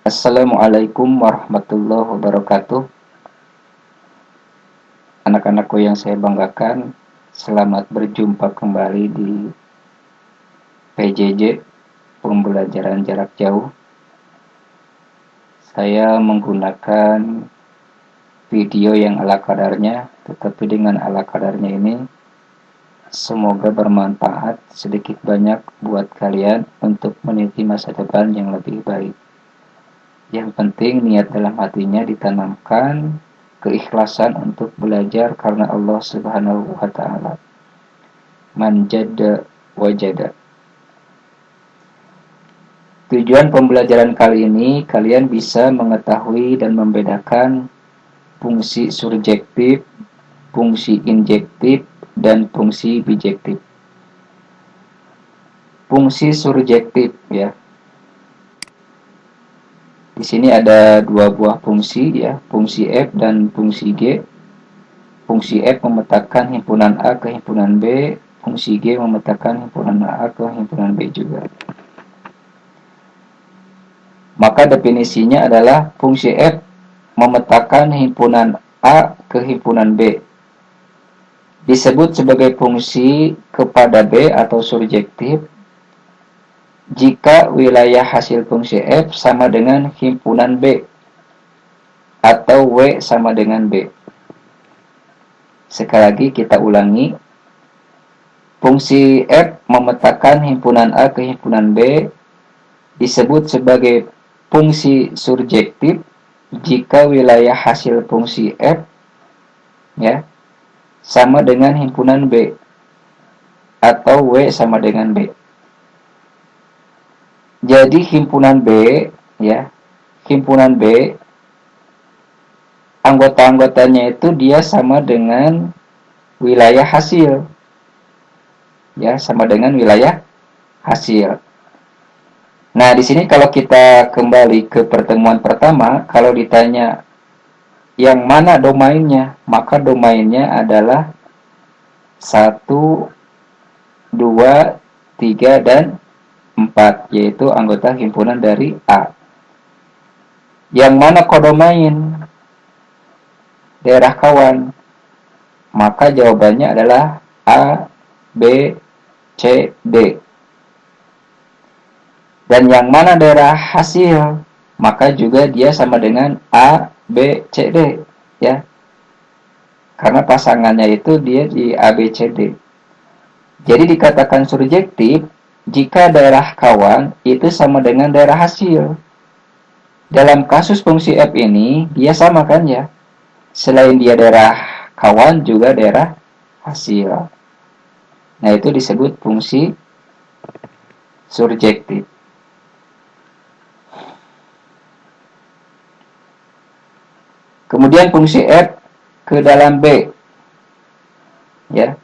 Assalamualaikum warahmatullahi wabarakatuh. Anak-anakku yang saya banggakan, selamat berjumpa kembali di PJJ, pembelajaran jarak jauh. Saya menggunakan video yang ala kadarnya, tetapi dengan ala kadarnya ini semoga bermanfaat sedikit banyak buat kalian untuk meniti masa depan yang lebih baik. Yang penting niat dalam hatinya ditanamkan, keikhlasan untuk belajar karena Allah Subhanahu wa taala. Man jadda wajada. Tujuan pembelajaran kali ini kalian bisa mengetahui dan membedakan fungsi surjektif, fungsi injektif, dan fungsi bijektif. Fungsi surjektif ya. Di sini ada dua buah fungsi ya, fungsi F dan fungsi G. Fungsi F memetakan himpunan A ke himpunan B, fungsi G memetakan himpunan A ke himpunan B juga. Maka definisinya adalah fungsi F memetakan himpunan A ke himpunan B. Disebut sebagai fungsi kepada B atau surjektif jika wilayah hasil fungsi F sama dengan himpunan B atau W sama dengan B. Sekali lagi kita ulangi. Fungsi F memetakan himpunan A ke himpunan B disebut sebagai fungsi surjektif jika wilayah hasil fungsi F ya sama dengan himpunan B atau W sama dengan B. Jadi himpunan B ya, himpunan B anggota-anggotanya itu dia sama dengan wilayah hasil. Ya, sama dengan wilayah hasil. Nah, di sini kalau kita kembali ke pertemuan pertama, kalau ditanya yang mana domainnya, maka domainnya adalah 1, 2, 3, dan 4, yaitu anggota himpunan dari A. Yang mana kodomain? Daerah kawan. Maka jawabannya adalah A, B, C, D. Dan yang mana daerah hasil? Maka juga dia sama dengan A, B, C, D. Ya. Karena pasangannya itu dia di A, B, C, D. Jadi dikatakan surjektif jika daerah kawan itu sama dengan daerah hasil. Dalam kasus fungsi F ini, dia sama kan ya? Selain dia daerah kawan, juga daerah hasil. Nah, itu disebut fungsi surjektif. Kemudian fungsi F ke dalam B. Ya.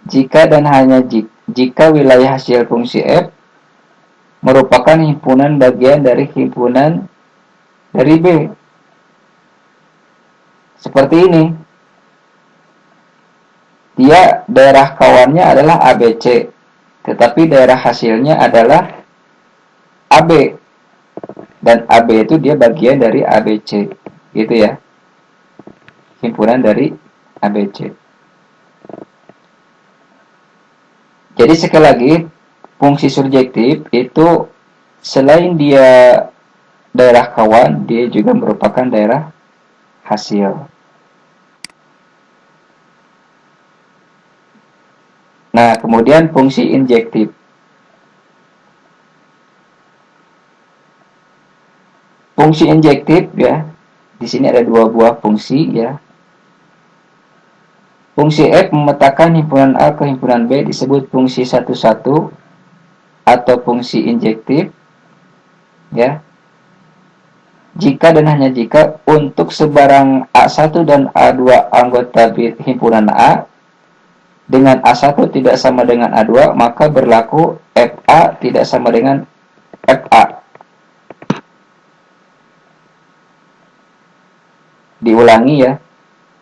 Jika dan hanya jika wilayah hasil fungsi F merupakan himpunan bagian dari himpunan dari B. Seperti ini. Dia daerah kawannya adalah ABC, tetapi daerah hasilnya adalah AB. Dan AB itu dia bagian dari ABC. Gitu ya. Himpunan dari ABC. Jadi sekali lagi, fungsi surjektif itu selain dia daerah kawan, dia juga merupakan daerah hasil. Nah, kemudian fungsi injektif. Fungsi injektif ya, di sini ada dua buah fungsi ya. Fungsi F memetakan himpunan A ke himpunan B disebut fungsi 1,1 atau fungsi injektif. Ya. Jika dan hanya jika untuk sebarang A1 dan A2 anggota himpunan A dengan A1 tidak sama dengan A2, maka berlaku FA tidak sama dengan FA. Diulangi ya.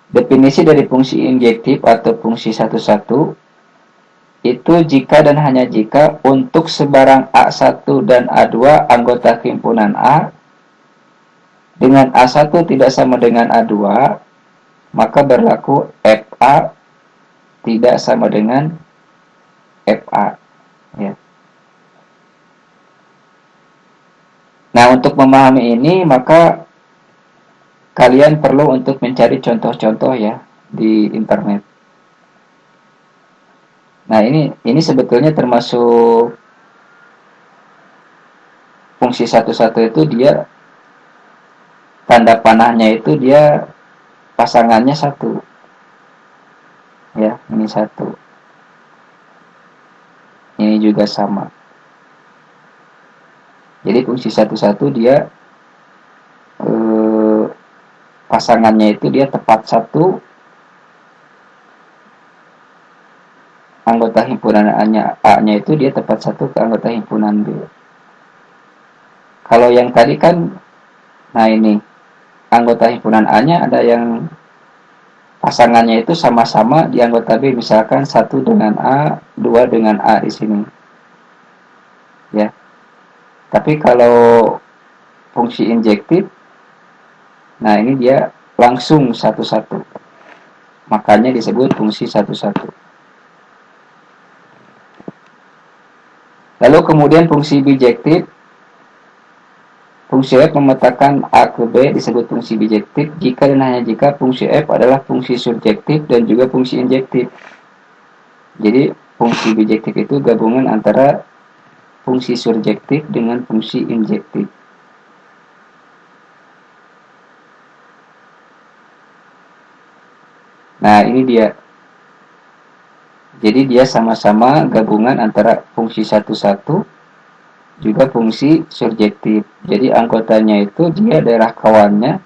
Definisi dari fungsi injektif atau fungsi 1,1 itu jika dan hanya jika untuk sebarang A1 dan A2 anggota himpunan A dengan A1 tidak sama dengan A2, maka berlaku FA tidak sama dengan FA. Ya. Nah, untuk memahami ini, maka kalian perlu untuk mencari contoh-contoh ya di internet. Nah, ini sebetulnya termasuk fungsi satu-satu itu dia tanda panahnya itu dia pasangannya satu. Ya, ini satu. Ini juga sama. Jadi fungsi satu-satu dia pasangannya itu dia tepat satu, anggota himpunan A-nya itu dia tepat satu ke anggota himpunan B. Kalau yang tadi kan, nah ini anggota himpunan A-nya ada yang pasangannya itu sama-sama di anggota B, misalkan satu dengan A, dua dengan A di sini. Ya. Tapi kalau fungsi injektif, nah ini dia langsung satu-satu. Makanya disebut fungsi satu-satu. Lalu kemudian fungsi bijektif, fungsi F memetakan A ke B disebut fungsi bijektif jika dan hanya jika fungsi F adalah fungsi surjektif dan juga fungsi injektif. Jadi fungsi bijektif itu gabungan antara fungsi surjektif dengan fungsi injektif. Nah, ini dia. Jadi dia sama-sama gabungan antara fungsi satu-satu juga fungsi surjektif. Jadi anggotanya itu dia daerah kawannya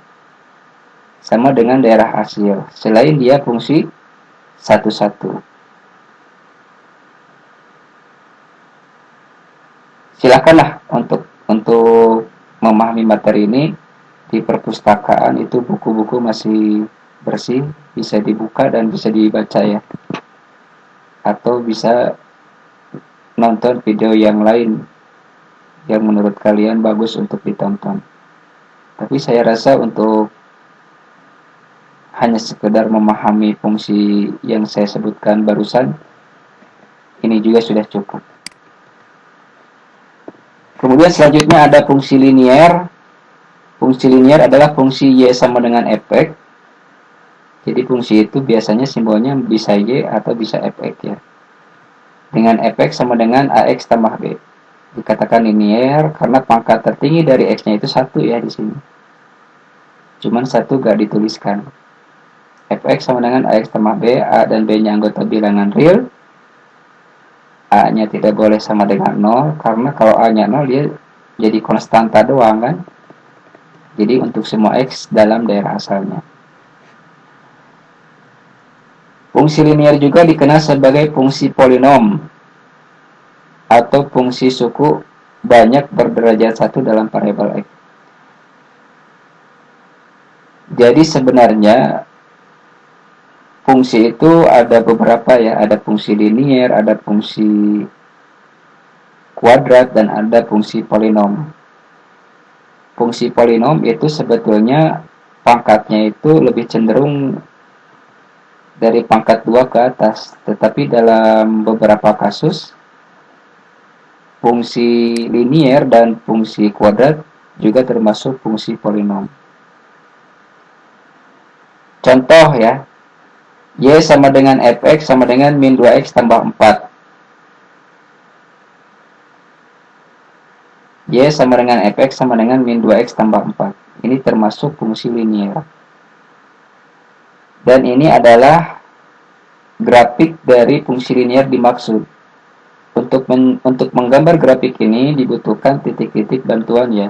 sama dengan daerah hasil. Selain dia fungsi satu-satu. Silakanlah untuk memahami materi ini di perpustakaan itu buku-buku masih bersih, bisa dibuka dan bisa dibaca ya. Atau bisa nonton video yang lain yang menurut kalian bagus untuk ditonton. Tapi saya rasa untuk hanya sekedar memahami fungsi yang saya sebutkan barusan, ini juga sudah cukup. Kemudian selanjutnya ada fungsi linier. Fungsi linier adalah fungsi Y sama dengan Fx. Jadi fungsi itu biasanya simbolnya bisa Y atau bisa Fx ya. Dengan Fx sama dengan Ax tambah B. Dikatakan linier karena pangkat tertinggi dari X-nya itu 1 ya di sini. Cuman 1 gak dituliskan. Fx sama dengan Ax tambah B, A dan B-nya anggota bilangan real. A-nya tidak boleh sama dengan 0, karena kalau A-nya 0 dia jadi konstanta doang kan. Jadi untuk semua X dalam daerah asalnya. Fungsi linier juga dikenal sebagai fungsi polinom atau fungsi suku banyak berderajat 1 dalam variabel X. Jadi sebenarnya fungsi itu ada beberapa ya, ada fungsi linier, ada fungsi kuadrat, dan ada fungsi polinom. Fungsi polinom itu sebetulnya pangkatnya itu lebih cenderung dari pangkat 2 ke atas, tetapi dalam beberapa kasus fungsi linier dan fungsi kuadrat juga termasuk fungsi polinom. Contoh ya, Y sama dengan Fx sama dengan min 2x tambah 4. Y sama dengan Fx sama dengan min 2x tambah 4. Ini termasuk fungsi linier. Dan ini adalah grafik dari fungsi linier dimaksud. Untuk menggambar grafik ini dibutuhkan titik-titik bantuan ya.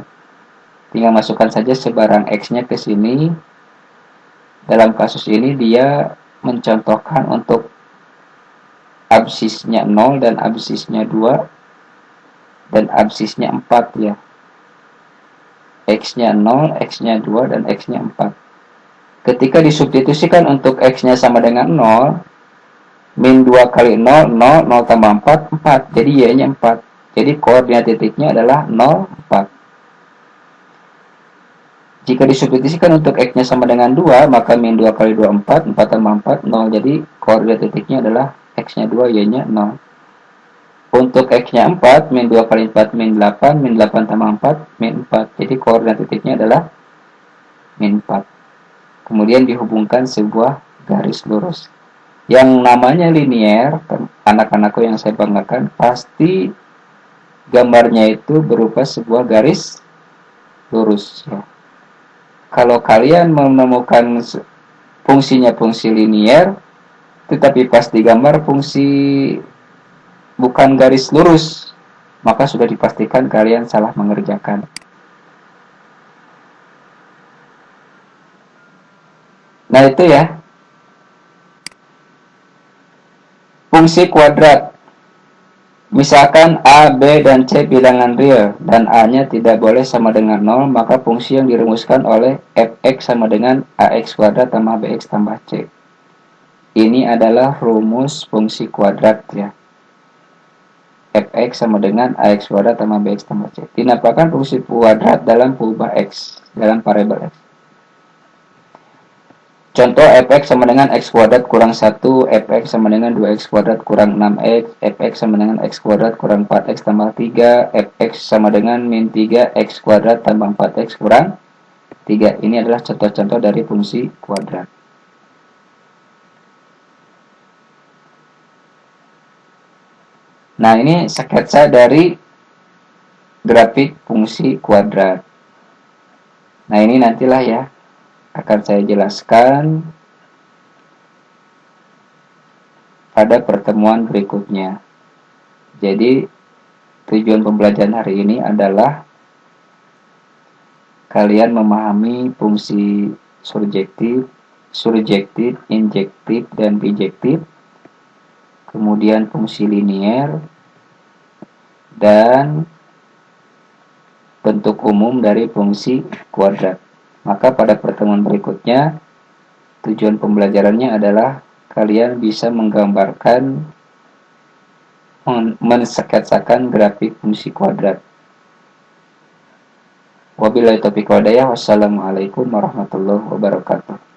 Tinggal masukkan saja sebarang X-nya ke sini. Dalam kasus ini dia mencontohkan untuk absisnya 0 dan absisnya 2 dan absisnya 4 ya. X-nya 0, X-nya 2, dan X-nya 4. Ketika disubstitusikan untuk X-nya sama dengan 0, min 2 kali 0, 0, 0 tambah 4, 4. Jadi Y-nya 4. Jadi koordinat titiknya adalah 0, 4. Jika disubstitusikan untuk X-nya sama dengan 2, maka min 2 kali 2, 4, 4 tambah 4, 0. Jadi koordinat titiknya adalah X-nya 2, Y-nya 0. Untuk X-nya 4, min 2 kali 4, min 8, min 8 tambah 4, min 4. Jadi koordinat titiknya adalah min 4. Kemudian dihubungkan sebuah garis lurus. Yang namanya linier, anak-anakku yang saya banggakan, pasti gambarnya itu berupa sebuah garis lurus. Ya. Kalau kalian menemukan fungsinya fungsi linier, tetapi pas digambar fungsi bukan garis lurus, maka sudah dipastikan kalian salah mengerjakan. Nah itu ya, fungsi kuadrat. Misalkan A, B, dan C bilangan real, dan A-nya tidak boleh sama dengan 0, maka fungsi yang dirumuskan oleh fx sama dengan ax kuadrat tambah bx tambah c. Ini adalah rumus fungsi kuadrat ya. Fx sama dengan ax kuadrat tambah bx tambah c. Dinampakkan fungsi kuadrat dalam kubah x, dalam variabel x. Contoh fx sama dengan x kuadrat kurang 1, fx sama dengan 2x kuadrat kurang 6x, fx sama dengan x kuadrat kurang 4x tambah 3, fx sama dengan min 3x kuadrat tambah 4x kurang 3. Ini adalah contoh-contoh dari fungsi kuadrat. Nah, ini sketsa dari grafik fungsi kuadrat. Nah, ini nantilah ya akan saya jelaskan pada pertemuan berikutnya. Jadi, tujuan pembelajaran hari ini adalah kalian memahami fungsi surjektif, injektif, dan bijektif, kemudian fungsi linier, dan bentuk umum dari fungsi kuadrat. Maka pada pertemuan berikutnya, tujuan pembelajarannya adalah kalian bisa menggambarkan, mensketsakan grafik fungsi kuadrat. Wabillahi taufiq wal hidayah. Wassalamualaikum warahmatullahi wabarakatuh.